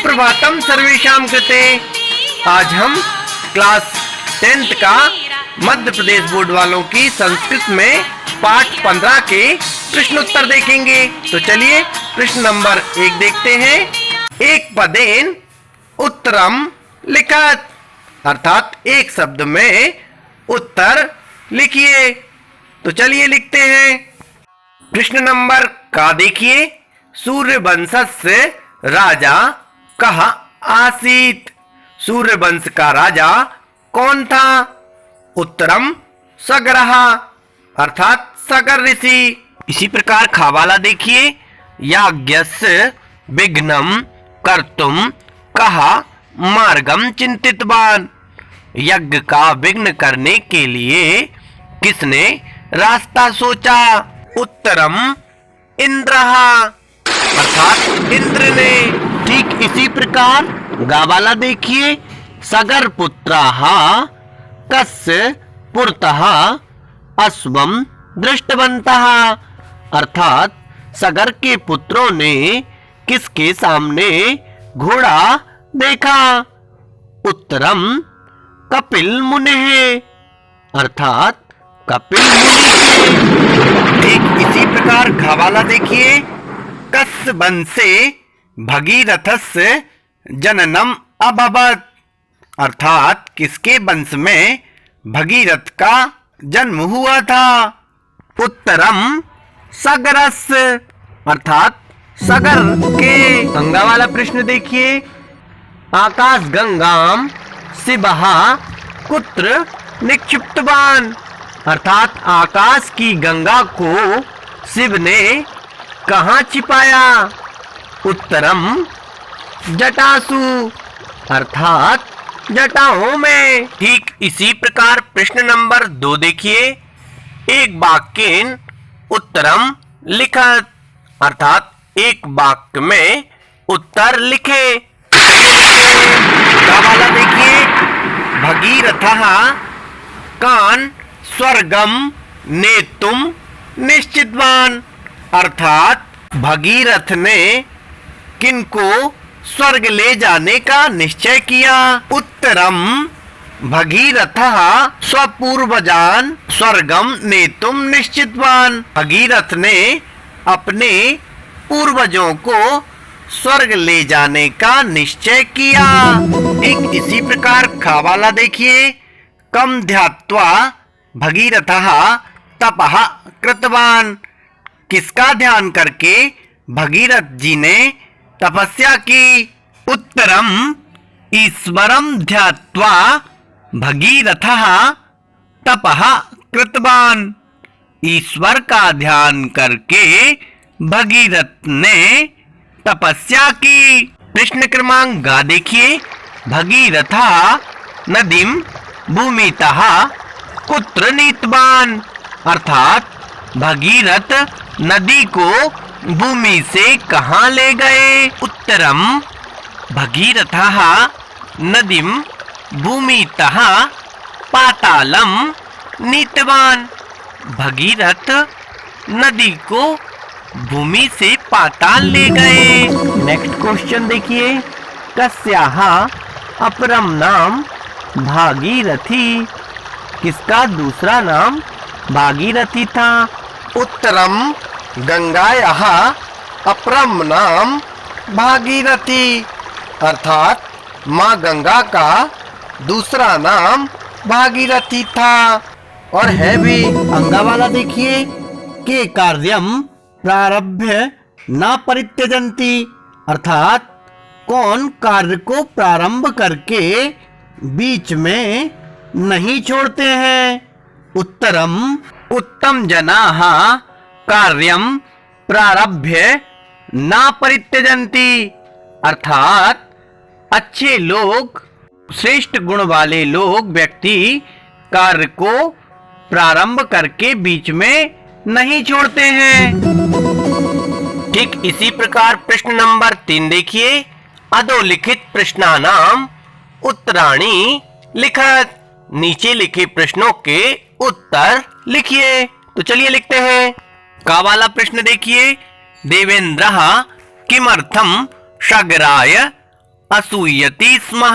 सुप्रभातम सर्वेषां कृते। आज हम क्लास 10th का मध्य प्रदेश बोर्ड वालों की संस्कृत में पाठ 15 के प्रश्नोत्तर देखेंगे। तो चलिए प्रश्न नंबर 1 देखते हैं। एक पदेन उत्तरम लिखत, अर्थात एक शब्द में उत्तर लिखिए। तो चलिए लिखते हैं। प्रश्न नंबर का देखिए। सूर्यवंशस्य राजा कः आसीत्? सूर्यवंश का राजा कौन था? उत्तरम सगरः, अर्थात सगर ऋषि। इसी प्रकार खावाला देखिए। याज्ञस्य विघ्नं कर्तुम कः मार्गम चिंतितवान? यज्ञ का विघ्न करने के लिए किसने रास्ता सोचा? उत्तरम इंद्रः, अर्थात इंद्र ने। ठीक इसी प्रकार गावाला देखिए। सगर पुत्राः कस्य पुरतः अश्वम दृष्टवन्तः? अर्थात सगर के पुत्रों ने किसके सामने घोड़ा देखा? उत्तरम कपिल मुनेः, अर्थात कपिल मुनि के। ठीक इसी प्रकार घावाला देखिए। कस्य वंशे भगीरथस्य जननम अभवत्? अर्थात किसके वंश में भगीरथ का जन्म हुआ था? उत्तरम सगरस्य, अर्थात सगर के। गंगा वाला प्रश्न देखिए। आकाश गंगाम शिवः कुत्र निक्षिप्तवान? अर्थात आकाश की गंगा को शिव ने कहाँ छिपाया? उत्तरम जटासु, अर्थात जटाओं में। ठीक इसी प्रकार प्रश्न नंबर 2 देखिए। एक वाक्येन उत्तरम लिखत, अर्थात एक वाक्य में उत्तर लिखे। वाला देखिए। भगीरथः कान स्वर्गम नेतुम निश्चितवान? अर्थात भगीरथ ने किनको स्वर्ग ले जाने का निश्चय किया? उत्तरम भगीरथः स्वपूर्वजान स्वर्गम नेतुम निश्चितवान? भगीरथ ने अपने पूर्वजों को स्वर्ग ले जाने का निश्चय किया। एक इसी प्रकार खावाला देखिए। कम ध्यात्वा भगीरथः तपः कृतवान? किसका ध्यान करके भगीरथ जी ने तपस्या की? उत्तरम ईश्वरम ध्यात्वा भगीरथः तपः कृतवान? ईश्वर का ध्यान करके भगीरथ ने तपस्या की। प्रश्न क्रमांक गा देखिए। भगीरथः नदीम भूमितः कुत्र नीतवान? अर्थात भगीरथ नदी को भूमि से कहाँ ले गए? उत्तरम भगीरथः नदीम भूमितः पातालम नीतवान? भगीरथ नदी को भूमि से पाताल ले गए। नेक्स्ट क्वेश्चन देखिए। कस्याः अपरम नाम भागीरथी? किसका दूसरा नाम भागीरथी था? उत्तरम गंगायाः अपरम नाम भागीरथी, अर्थात माँ गंगा का दूसरा नाम भागीरथी था। और है भी। अंगा वाला देखिए। के कार्यम प्रारभ्य न परित्यजन्ति? अर्थात कौन कार्य को प्रारंभ करके बीच में नहीं छोड़ते हैं? उत्तरम उत्तम जनाः कार्यम प्रारभ्य न परित्यजन्ति? अर्थात अच्छे लोग, श्रेष्ठ गुण वाले लोग, व्यक्ति कार्य को प्रारंभ करके बीच में नहीं छोड़ते हैं। ठीक इसी प्रकार प्रश्न नंबर 3 देखिए। अधोलिखित प्रश्नानाम उत्तराणि लिखत? नीचे लिखे प्रश्नों के उत्तर लिखिए। तो चलिए लिखते हैं। का वाला प्रश्न देखिए। देवेंद्रः किमर्थम सगराय असूयति स्म,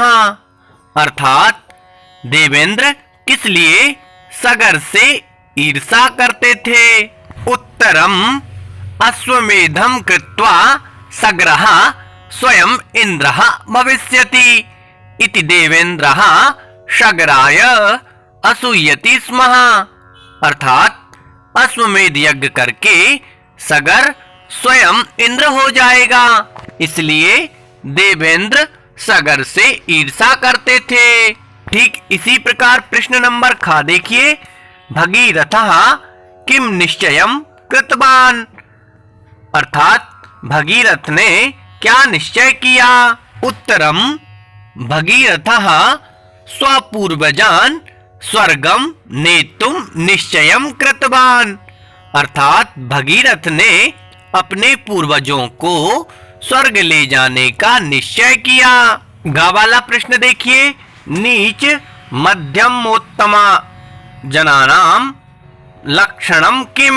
अर्थात देवेंद्र किस लिए सगर से ईर्षा करते थे। उत्तरम अश्वमेधम कृत्वा सग्रः स्वयं इंद्रः भविष्यति इति देवेंद्रः सगराय असूयति स्म, अर्थात अश्वमेध यज्ञ करके सगर स्वयं इंद्र हो जाएगा, इसलिए देवेंद्र सगर से ईर्षा करते थे। ठीक इसी प्रकार प्रश्न नंबर ख देखिए, भगीरथः किम निश्चयम कृतवान, अर्थात भगीरथ ने क्या निश्चय किया। उत्तरम भगीरथः स्वपूर्वजान स्वर्गम नेतुम निश्चयम कृतवान, अर्थात भगीरथ ने अपने पूर्वजों को स्वर्ग ले जाने का निश्चय किया। गा वाला प्रश्न देखिए, नीच मध्यमोत्तमा जनानाम लक्षणम किम,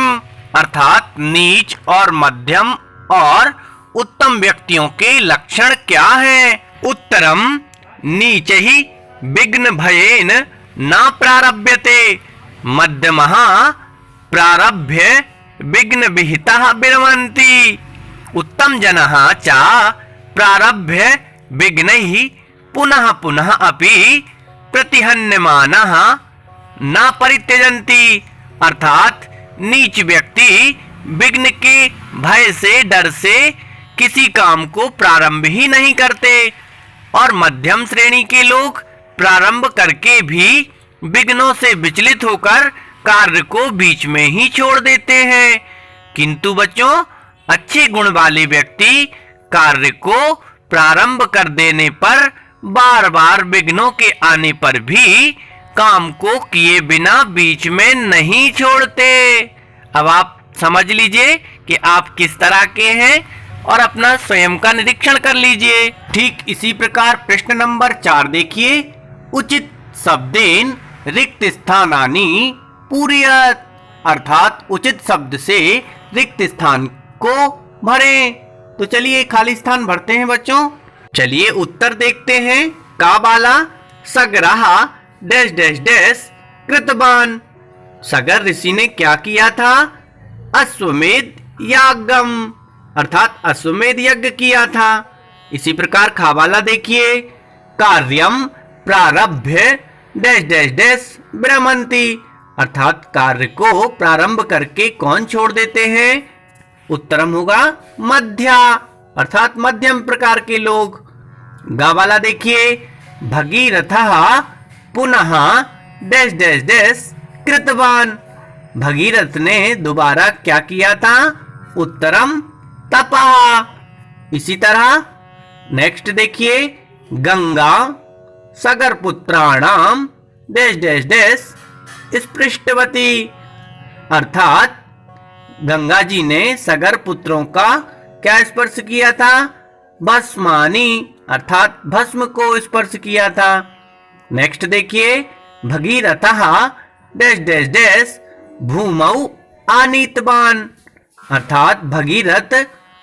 अर्थात नीच और मध्यम और उत्तम व्यक्तियों के लक्षण क्या हैं। उत्तरम नीच ही विघ्न भयेन न प्रारभ्यते, मध्यमः प्रारभ्य विघ्न विहितः विरमन्ति, उत्तम जनः च प्रारभ्य विघ्नैः पुनः पुनः अपि प्रतिहन्यमानः न परित्यजन्ति, अर्थात नीच व्यक्ति विघ्न के भय से डर से किसी काम को प्रारंभ ही नहीं करते, और मध्यम श्रेणी के लोग प्रारंभ करके भी विघ्नों से विचलित होकर कार्य को बीच में ही छोड़ देते हैं। किंतु बच्चों, अच्छे गुण वाले व्यक्ति कार्य को प्रारंभ कर देने पर बार बार विघ्नों के आने पर भी काम को किए बिना बीच में नहीं छोड़ते। अब आप समझ लीजिए कि आप किस तरह के हैं और अपना स्वयं का निरीक्षण कर लीजिए। ठीक इसी प्रकार प्रश्न नंबर 4 देखिए, उचित शब्देन रिक्त स्थानानि पूरयत, अर्थात उचित शब्द से रिक्त स्थान को भरें। तो चलिए खाली स्थान भरते हैं बच्चों। चलिए उत्तर देखते हैं। का बाला सगरः डैश डैश डैश कृतवान, सगर ऋषि ने क्या किया था। अश्वमेध यागम, अर्थात अश्वमेध यज्ञ किया था। इसी प्रकार खावाला देखिए, कार्यम प्रारभ्य डैश डैश डैश विरमन्ति, अर्थात कार्य को प्रारंभ करके कौन छोड़ देते हैं। उत्तरम होगा मध्या, अर्थात मध्यम प्रकार के लोग। गा वाला देखिए, भगीरथः पुनः डैश डैश डैश कृतवान, भगीरथ ने दोबारा क्या किया था। उत्तरम तपः। इसी तरह नेक्स्ट देखिए, गंगा सगर पुत्राणाम डैश डैश डैश स्पृष्टवती, अर्थात गंगा जी ने सगर पुत्रों का क्या स्पर्श किया था। भस्मानी, अर्थात भस्म को स्पर्श किया था। नेक्स्ट देखिए, भगीरथः डैश डैश डैश भूमौ आनीतवान, अर्थात भगीरथ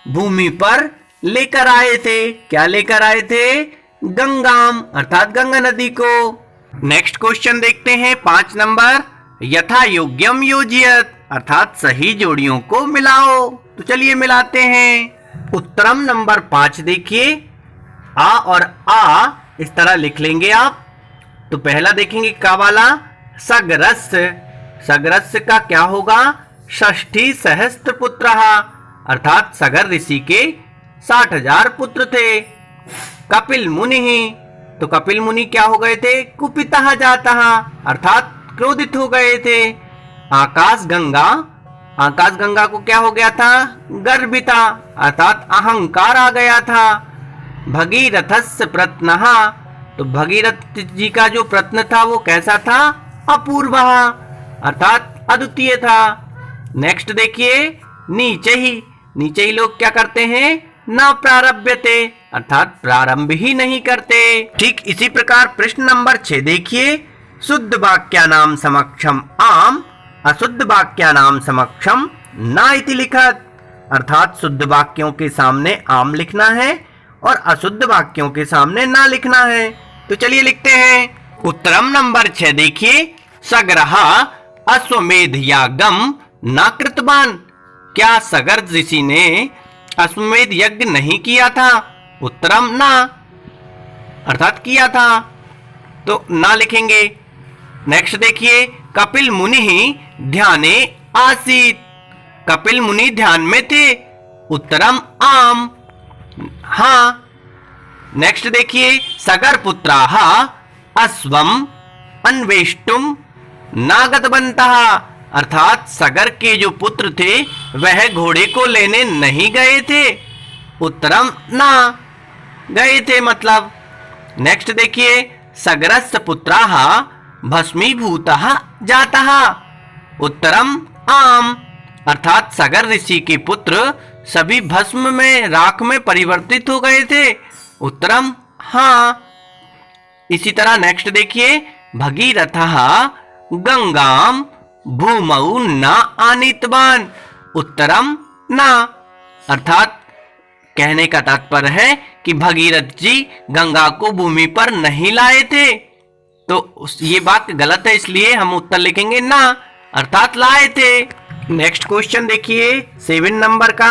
भूमि पर लेकर आए थे। क्या लेकर आए थे। गंगाम, अर्थात गंगा नदी को। नेक्स्ट क्वेश्चन देखते हैं 5 नंबर, यथा योग्यम योजयत, अर्थात सही जोड़ियों को मिलाओ। तो चलिए मिलाते हैं। उत्तरम नंबर 5 देखिए, आ और आ इस तरह लिख लेंगे आप। तो पहला देखेंगे का वाला सगरस्य, सगरस्य का क्या होगा। षष्ठी सहस्त्र पुत्र, अर्थात सगर ऋषि के 60,000 पुत्र थे। कपिल मुनि, तो कपिल मुनि क्या हो गए थे। कुपितः जातः, अर्थात क्रोधित हो गए थे। आकाश गंगा, आकाश गंगा को क्या हो गया था। गर्भिता, अर्थात अहंकार आ गया था। भगीरथस्य प्रत्नः, तो भगीरथ जी का जो प्रत्न था वो कैसा था। अपूर्वः, अर्थात अद्वितीय था। नेक्स्ट देखिए, नीचे ही लोग क्या करते हैं। न प्रारभ्यते, अर्थात प्रारंभ ही नहीं करते। ठीक इसी प्रकार प्रश्न नंबर 6 देखिए, शुद्ध वाक्यानाम समक्षम आम अशुद्ध वाक्यानाम समक्षम न इति लिखत, अर्थात शुद्ध वाक्यों के सामने आम लिखना है और अशुद्ध वाक्यों के सामने ना लिखना है। तो चलिए लिखते हैं। उत्तरम नंबर 6 देखिए, सगरः अश्वमेध यागम न कृतवान। क्या सगर ऋषि ने अश्वमेध यज्ञ नहीं किया था? उत्तरम ना, अर्थात किया था, तो ना लिखेंगे। नेक्स्ट देखिए, कपिल मुनि ध्याने आसीत। कपिल मुनि ध्यान में थे। उत्तरम आम, हाँ। नेक्स्ट देखिए, सगर पुत्राः अश्वम अन्वेष्टुम नागतवन्तः। अर्थात सगर के जो पुत्र थे वह घोड़े को लेने नहीं गए थे। उत्तरम ना, गए थे मतलब। नेक्स्ट देखिए, सगरस्य पुत्राः भस्मीभूतः जातः। उत्तरम आम, अर्थात सगर ऋषि के पुत्र सभी भस्म में, राख में परिवर्तित हो गए थे। उत्तरम हाँ। इसी तरह नेक्स्ट देखिए, भगीरथः गंगाम भूमौ न आनीतवान। उत्तरम ना, अर्थात कहने का तात्पर्य है कि भगीरथ जी गंगा को भूमि पर नहीं लाए थे। तो ये बात गलत है, इसलिए हम उत्तर लिखेंगे ना, अर्थात लाए थे। नेक्स्ट क्वेश्चन देखिए 7 नंबर का,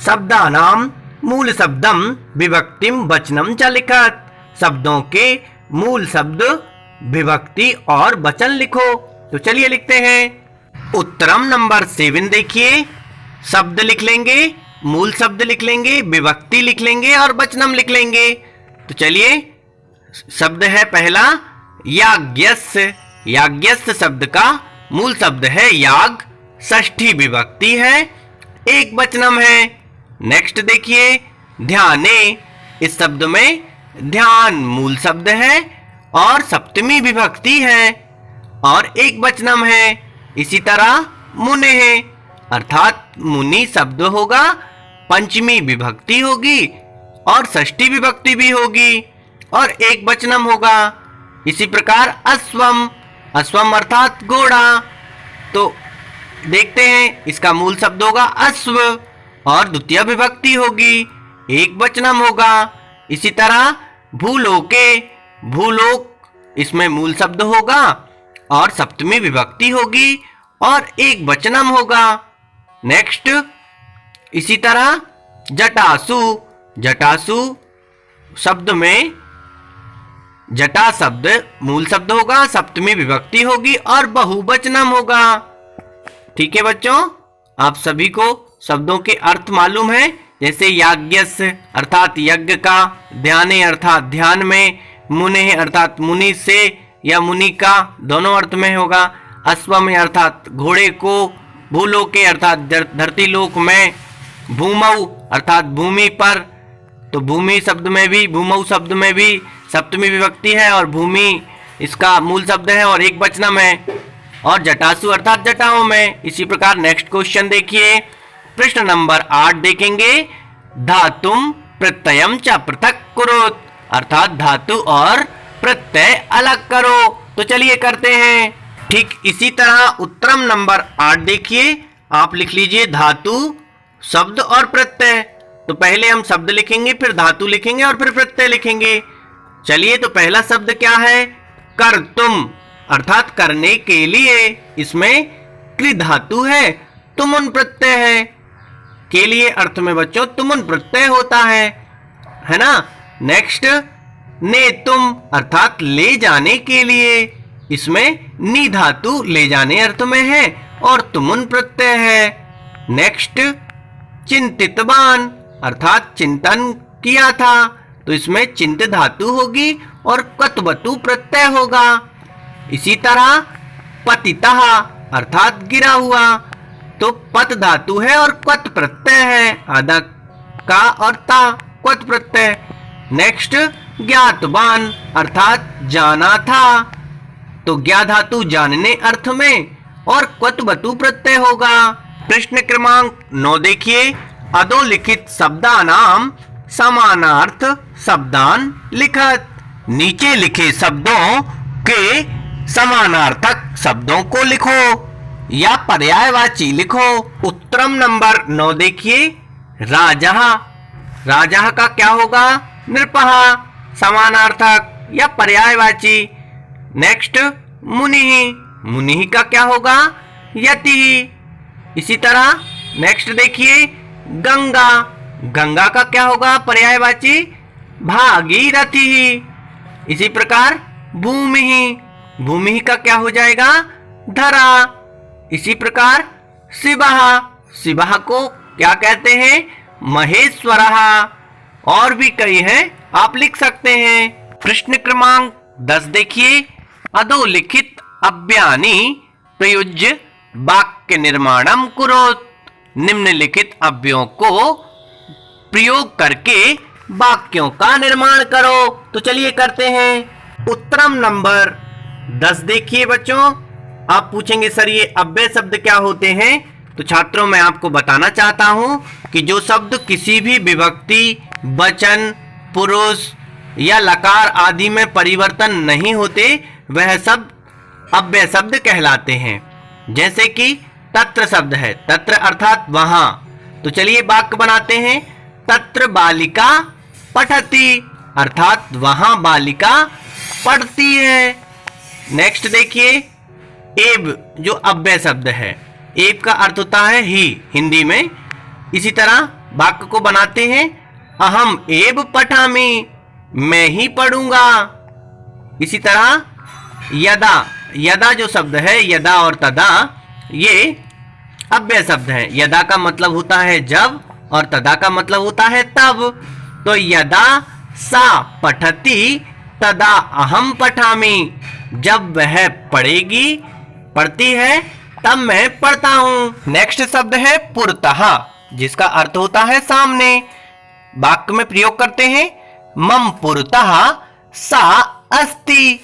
शब्दानाम मूल शब्दम विभक्तिम वचनम च लिखत। शब्दों के मूल शब्द, विभक्ति और वचन लिखो। तो चलिए लिखते हैं। उत्तरम नंबर 7 देखिए, शब्द लिख लेंगे, मूल शब्द लिख लेंगे, विभक्ति लिख लेंगे और वचनम लिख लेंगे। तो चलिए, शब्द है पहला याज्ञस्य। याज्ञस्य शब्द का मूल शब्द है याग, षष्ठी विभक्ति है, एक वचनम है। नेक्स्ट देखिए, ध्याने। इस शब्द में ध्यान मूल शब्द है और सप्तमी विभक्ति है और एक वचनम है। इसी तरह मुने है, अर्थात मुनि शब्द होगा, पंचमी विभक्ति होगी और षष्ठी विभक्ति भी होगी और एक वचनम होगा। इसी प्रकार अश्वम, अश्वम अर्थात घोड़ा। तो देखते हैं, इसका मूल शब्द होगा अश्व और द्वितीय विभक्ति होगी, एक वचनम होगा। इसी तरह भूलोके, भूलोक, इसमें मूल शब्द होगा और सप्तमी विभक्ति होगी और एक वचनम होगा। नेक्स्ट, इसी तरह जटासु। जटासु शब्द में जटा शब्द मूल शब्द होगा, सप्तमी विभक्ति होगी और बहुवचनम होगा। ठीक है बच्चों, आप सभी को शब्दों के अर्थ मालूम है। जैसे याज्ञस्य अर्थात यज्ञ का, ध्याने अर्थात ध्यान में, मुने अर्थात मुनि से या मुनि का, दोनों अर्थ में होगा। अश्वम अर्थात घोड़े को, भूलोके अर्थात धरती लोक में, भूमौ अर्थात भूमि पर। तो भूमि शब्द में भी, भूमौ शब्द में भी सप्तमी विभक्ति है और भूमि इसका मूल शब्द है और एक वचनम है। और जटासु अर्थात जटाओं में। इसी प्रकार नेक्स्ट क्वेश्चन देखिए, प्रश्न नंबर 8 देखेंगे, धातुम प्रत्ययम च पृथक कुरुत। अर्थात धातु और प्रत्यय अलग करो। तो चलिए करते हैं। ठीक इसी तरह उत्तरम नंबर 8 देखिए, आप लिख लीजिए धातु, शब्द और प्रत्यय। तो पहले हम शब्द लिखेंगे, फिर धातु लिखेंगे और फिर प्रत्यय लिखेंगे। चलिए, तो पहला शब्द क्या है? कर्तुम, अर्थात करने के लिए। इसमें कृ धातु है, तुमुन प्रत्यय है। के लिए अर्थ में बच्चों तुमुन प्रत्यय होता है ना। नेक्स्ट, नेतुम अर्थात ले जाने के लिए। इसमें नी धातु ले जाने अर्थ में है और तुमुन प्रत्यय है। नेक्स्ट, चिंतितवान अर्थात चिंतन किया था, तो इसमें चिंत धातु होगी और कतवतु प्रत्यय होगा। इसी तरह पतितः अर्थात गिरा हुआ, तो पत धातु है और क्वत प्रत्यय है, आधा का और ता, क्वत प्रत्यय। नेक्स्ट, ज्ञातवान अर्थात जाना था, तो ज्ञा धातु जानने अर्थ में और क्वतवतु प्रत्यय होगा। प्रश्न क्रमांक 9 देखिए, अधोलिखित शब्दानाम समानार्थ शब्दान लिखत। नीचे लिखे शब्दों के समानार्थक शब्दों को लिखो या पर्यायवाची लिखो। उत्तरम नंबर 9 देखिए, राजा राजा का क्या होगा? नृपः, समानार्थक या पर्यायवाची। नेक्स्ट मुनि, मुनि का क्या होगा? यति। इसी तरह नेक्स्ट देखिए गंगा, गंगा का क्या होगा? पर्यायवाची भागीरथी। इसी प्रकार भूमि, भूमि का क्या हो जाएगा? धरा। इसी प्रकार शिवः, शिवः को क्या कहते हैं? महेश्वरः। और भी कई हैं, आप लिख सकते हैं। प्रश्न क्रमांक 10 देखिए, अधोलिखित अव्ययानि प्रयुज्य वाक्य निर्माणम कुरुत। निम्नलिखित अव्ययों को प्रयोग करके वाक्यों का निर्माण करो। तो चलिए करते हैं। उत्तरम नंबर 10 देखिए बच्चों, आप पूछेंगे सर ये अव्यय शब्द क्या होते हैं? तो छात्रों मैं आपको बताना चाहता हूं कि जो शब्द किसी भी विभक्ति, वचन, पुरुष या लकार आदि में परिवर्तन नहीं होते वह शब्द अव्यय शब्द कहलाते हैं। जैसे कि तत्र शब्द है, तत्र अर्थात वहां। तो चलिए वाक्य बनाते हैं। तत्र बालिका पठति, अर्थात वहां बालिका पढ़ती है। नेक्स्ट देखिए एव, जो अव्यय शब्द है, एव का अर्थ होता है ही हिंदी में। इसी तरह वाक्य को बनाते हैं। अहम एव पठामि, मैं ही पढ़ूंगा। इसी तरह यदा, यदा जो शब्द है, यदा और तदा, ये अव्यय शब्द है। यदा का मतलब होता है जब और तदा का मतलब होता है तब। तो यदा सा पठति तदा अहम पठामि, जब वह पढ़ेगी, पढ़ती है, तब मैं पढ़ता हूं। नेक्स्ट शब्द है पुरतः, जिसका अर्थ होता है सामने। वाक्य में प्रयोग करते हैं। मम पुरतः सा अस्ति,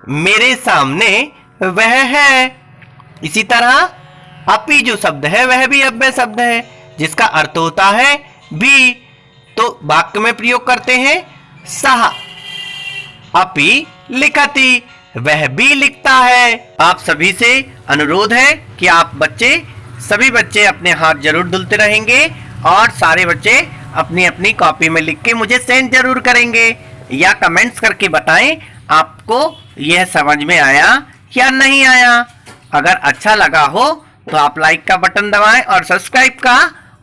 मेरे सामने वह है। इसी तरह अपि जो शब्द है वह भी अव्यय शब्द है, जिसका अर्थ होता है भी। तो वाक्य में प्रयोग करते हैं। सह अपि लिखति, वह भी लिखता है। आप सभी से अनुरोध है कि आप सभी बच्चे अपने हाथ जरूर धुलते रहेंगे और सारे बच्चे अपनी अपनी कॉपी में लिख के मुझे सेंड जरूर करेंगे या कमेंट्स करके बताएं आपको यह समझ में आया या नहीं आया। अगर अच्छा लगा हो तो आप लाइक का बटन दबाएं और सब्सक्राइब का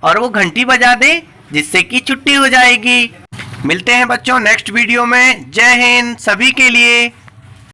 और वो घंटी बजा दें, जिससे कि छुट्टी हो जाएगी। मिलते हैं बच्चों नेक्स्ट वीडियो में। जय हिंद सभी के लिए।